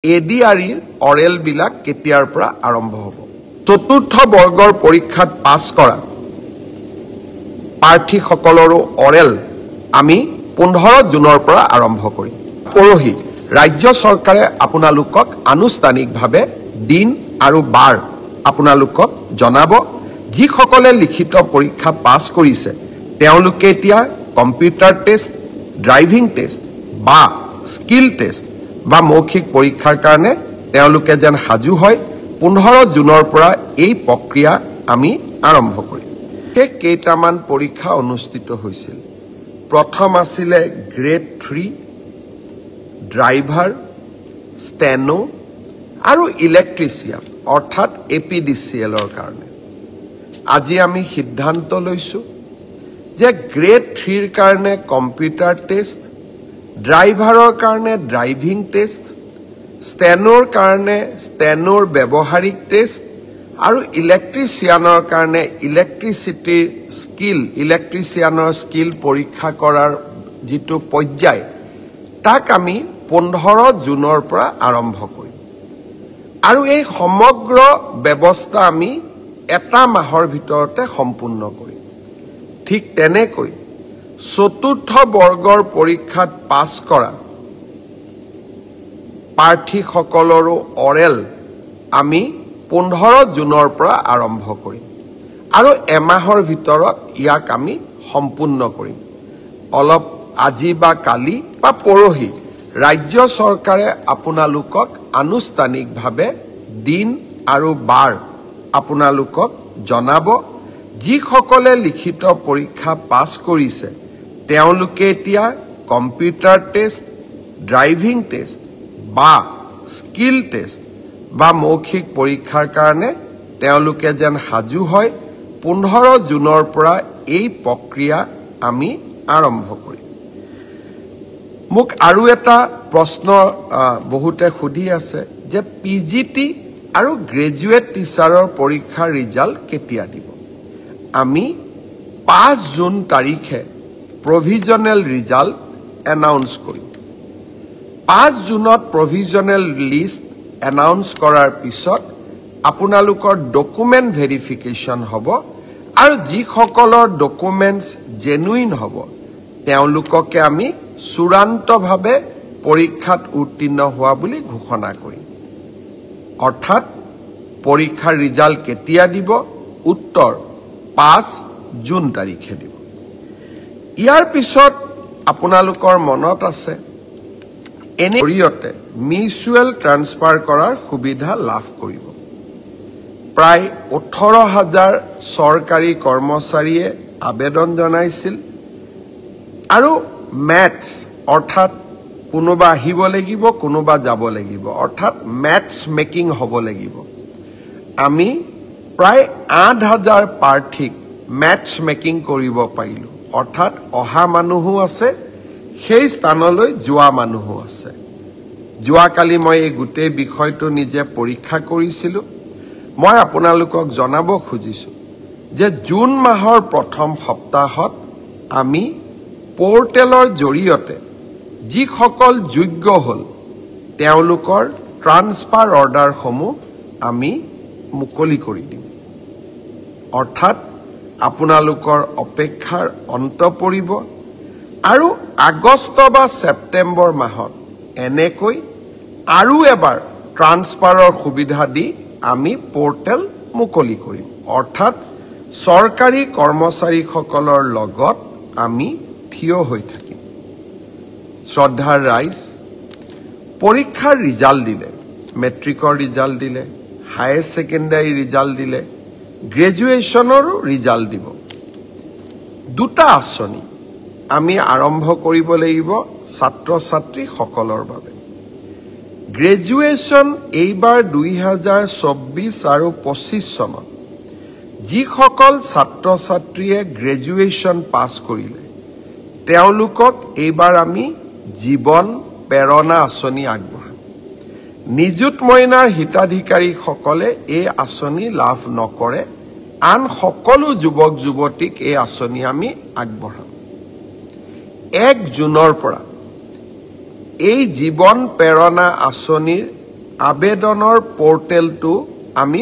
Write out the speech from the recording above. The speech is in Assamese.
এডিআৰিৰ অৰেল বিলাক কেতিয়াৰ পৰা আৰম্ভ হ'ব চতুৰ্থ বৰ্গৰ পৰীক্ষাত পাছ কৰা প্ৰাৰ্থীসকলৰো অৰেল আমি 15 জুনৰ পৰা আৰম্ভ কৰিম পৰহি ৰাজ্য চৰকাৰে আপোনালোকক আনুষ্ঠানিকভাৱে দিন আৰু বাৰ আপোনালোকক জনাব যিসকলে লিখিত পৰীক্ষা পাছ কৰিছে তেওঁলোকে এতিয়া কম্পিউটাৰ টেষ্ট ড্ৰাইভিং টেষ্ট বা স্কিল টেষ্ট বা মৌখিক পৰীক্ষাৰ কাৰণে তেওঁলোকে যেন হাজু হয় 15 জুনৰ পৰা এই প্ৰক্ৰিয়া আমি আৰম্ভ কৰিম কেইটামান পৰীক্ষা অনুষ্ঠিত হৈছিল প্ৰথম আছিল গ্ৰেড 3 ড্ৰাইভাৰ ষ্টেনো আৰু ইলেক্ট্ৰিচিয়ান অৰ্থাৎ এপিডিসিএল ৰ কাৰণে আজি আমি সিদ্ধান্ত লৈছো যে গ্ৰেড 3 ৰ কাৰণে কম্পিউটাৰ টেষ্ট ড্ৰাইভাৰৰ কাৰণে ড্ৰাইভিং টেষ্ট ষ্টেনোৰ কাৰণে ষ্টেনোৰ ব্যৱহাৰিক টেষ্ট আৰু ইলেক্ট্ৰিচিয়ানৰ কাৰণে ইলেক্ট্ৰিচিয়ানৰ স্কিল পৰীক্ষা কৰাৰ যেটো পৰ্যায় তাক আমি 15 জুনৰ পৰা আৰম্ভ কৰিম আৰু এই সমগ্ৰ ব্যৱস্থা আমি এটা মাহৰ ভিতৰতে সম্পূৰ্ণ কৰিম ঠিক তেনেকৈ চতুৰ্থ বৰ্গৰ পৰীক্ষাত পাছ কৰা প্ৰাৰ্থীসকলৰো অৰেল আমি 15 জুনৰ পৰা আৰম্ভ কৰিম আৰু এমাহৰ ভিতৰত ইয়াক আমি সম্পূৰ্ণ কৰিম অলপ আজি বা কালি বা পৰহি ৰাজ্য চৰকাৰে আপোনালোকক আনুষ্ঠানিকভাৱে দিন আৰু বাৰ আপোনালোকক জনাব যিসকলে লিখিত পৰীক্ষা পাছ কৰিছে তেওঁলোকে এতিয়া কম্পিউটাৰ টেষ্ট ড্ৰাইভিং টেষ্ট বা স্কিল টেষ্ট বা মৌখিক পৰীক্ষাৰ কাৰণে তেওঁলোকে যেন হাজু হয় 15 জুনৰ পৰা এই প্ৰক্ৰিয়া আমি আৰম্ভ কৰিম মোক আৰু এটা প্ৰশ্ন বহুতে খুদি আছে যে পিজিটি আৰু গ্ৰেজুৱেট টিচাৰৰ পৰীক্ষাৰ ৰিজাল্ট কেতিয়া দিব আমি 5 জুন তাৰিখে provisional result announce কৰিম 5 জুনত provisional list announce কৰাৰ পিছত আপোনালোকৰ ডকুমেন্ট ভেৰিফিকেশন হ'ব আৰু যিসকলৰ ডকুমেন্টস জেনুইন হ'ব তেওঁলোককে আমি চূড়ান্তভাৱে পৰীক্ষাত উত্তীৰ্ণ হোৱা বুলি ঘোষণা কৰিম অৰ্থাৎ পৰীক্ষাৰ ৰিজাল্ট কেতিয়া দিব উত্তৰ 5 জুন তাৰিখে দিব ইয়াৰ পিছত আপোনালোকৰ মনত আছে এনে জৰিয়তে মিউচুৱেল ট্ৰান্সফাৰ কৰাৰ সুবিধা লাভ কৰিব প্ৰায় 18000 চৰকাৰী কৰ্মচাৰীয়ে আবেদন জনাইছিল আৰু ম্যাথছ অৰ্থাৎ কোনোবা আহিব লাগিব কোনোবা যাব লাগিব অৰ্থাৎ ম্যাথছ মেকিং হ'ব লাগিব আমি প্ৰায় 8000 প্ৰাৰ্থীক ম্যাথছ মেকিং কৰিব পাৰিলো অৰ্থাৎ অহা মানুহো আছে সেই স্থানলৈ যোৱা মানুহো আছে যোৱাকালি মই এই গোটেই বিষয়টো নিজে পৰীক্ষা কৰিছিলো মই আপোনালোকক জনাব খুজিছো যে জুন মাহৰ প্ৰথম সপ্তাহত আমি পোৰ্টেলৰ জৰিয়তে যিসকল যোগ্য হল তেওঁলোকৰ ট্ৰান্সফাৰ অৰ্ডাৰ সমূহ আমি মুকলি কৰি দিম অৰ্থাৎ আপোনালোকৰ অপেক্ষাৰ অন্ত পৰিব আৰু আগষ্ট বা সেপ্টেম্বৰ মাহত এনেকৈ আৰু এবাৰ ট্ৰান্সফাৰৰ সুবিধা দি আমি পোৰ্টেল মুকলি কৰিম অৰ্থাৎ চৰকাৰী কৰ্মচাৰীসকলৰ লগত আমি থিয় হৈ থাকিম শ্ৰদ্ধাৰ ৰাইজ পৰীক্ষাৰ ৰিজাল্ট দিলে মেট্ৰিকৰ ৰিজাল্ট দিলে হায়াৰ সেকেন্ডাৰী ৰিজাল্ট দিলে গ্ৰেজুৱেচনৰো ৰিজাল্ট দিব দুটা আঁচনি আমি আৰম্ভ কৰিব লাগিব ছাত্ৰ ছাত্ৰী সকলৰ বাবে গ্ৰেজুৱেচন এইবাৰ 2024 আৰু 25 চনত যিসকল ছাত্ৰ ছাত্ৰীয়ে গ্ৰেজুৱেচন পাছ কৰিলে তেওঁলোকক এইবাৰ আমি জীৱন প্ৰেৰণা আঁচনি আগবঢ়াম নিযুত মইনাৰ হিতাধিকাৰীসকলে এই আঁচনি লাভ নকৰে আন সকলো যুৱক যুৱতীক এই আঁচনি আমি আগবঢ়াম 1 জুনৰ পৰা এই জীৱন প্ৰেৰণা আঁচনিৰ আবেদনৰ পৰ্টেলটো আমি